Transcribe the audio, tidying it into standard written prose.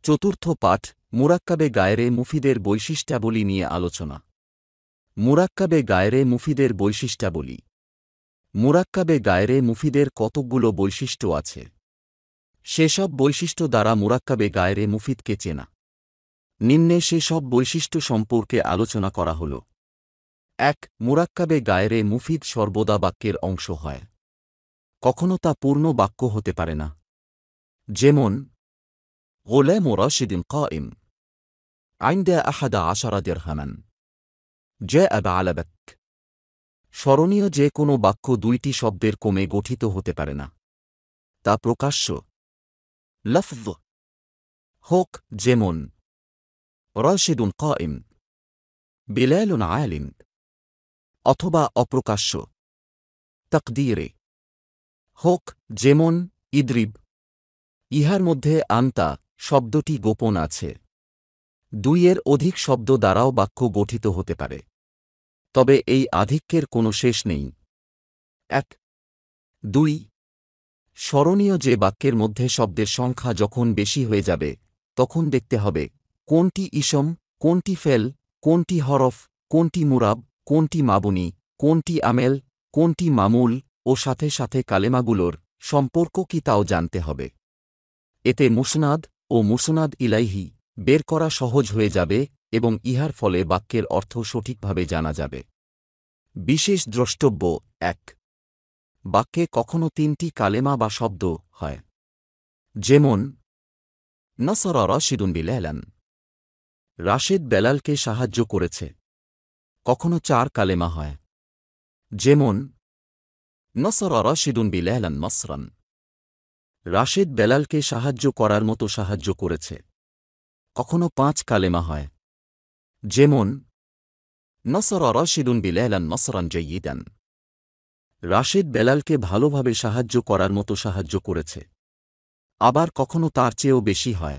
চতুর্থ পাঠ মুরাক্কাবে গায়রে মুফিদের বৈশিষ্ট্যাবলী নিয়ে আলোচনা। মুরাক্কাবে গায়রে মুফিদের বৈশিষ্ট্যাবলী। মুরাক্কাবে গায়রে মুফিদের কতকগুলো বৈশিষ্ট্য আছে। সেসব বৈশিষ্ট্য দ্বারা মুরাক্কাবে গায়রে মুফিদকে চেনা। নিম্নে সেসব বৈশিষ্ট্য সম্পর্কে আলোচনা করা হল। ১. মুরাক্কাবে গায়রে মুফিদ সর্বদা বাক্যের অংশ হয়। কখনো তা পূর্ণ বাক্য হতে পারে না। যেমন غلام راشد قائم عند 11 درهما جاء بعلبك। স্মরণীয় যে কোনো বাক্য দুইটি শব্দের ক্রমে গঠিত হতে পারে না। তা প্রকাশ্য লফজ হোক, যেমন রাশিদুন কাইম বিলালুন আলিম, অথবা অপ্রকাশ্য তাকদীরে হোক, যেমন ইদরিব। ইহার মধ্যে আন্তা শব্দটি গোপন আছে। দুইয়ের অধিক শব্দ দ্বারাও বাক্য গঠিত হতে পারে, তবে এই আধিক্যের কোনো শেষ নেই। ১, ২। স্মরণীয় যে বাক্যের মধ্যে শব্দের সংখ্যা যখন বেশি হয়ে যাবে তখন দেখতে হবে কোনটি ইসম, কোনটি ফেল, কোনটি হরফ, কোনটি মুরাব, কোনটি মাবুনি, কোনটি আমেল, কোনটি মামুল ও সাথে সাথে কালেমাগুলোর সম্পর্ক কি তাও জানতে হবে। এতে মুসনাদ ও মুসনাদ ইলাইহি বের করা সহজ হয়ে যাবে এবং ইহার ফলে বাক্যের অর্থ সঠিকভাবে জানা যাবে। বিশেষ দ্রষ্টব্য ১. বাক্যে কখনো তিনটি কালেমা বা শব্দ হয়। যেমন নাসরা রাশিদুন বিলালান, রাশেদ বেলালকে সাহায্য করেছে। কখনো ৪ কালেমা হয়। যেমন নাসরা রাশিদুন বিলালান নাসরান, রাশেদ বেলালকে সাহায্য করার মতো সাহায্য করেছে। কখনো ৫ কালেমা হয়। যেমন নাসরা রাশিদুন বিলালান নাসরান জাইয়িদান, রাশেদ বেলালকে ভালোভাবে সাহায্য করার মতো সাহায্য করেছে। আবার কখনো তার চেয়েও বেশি হয়।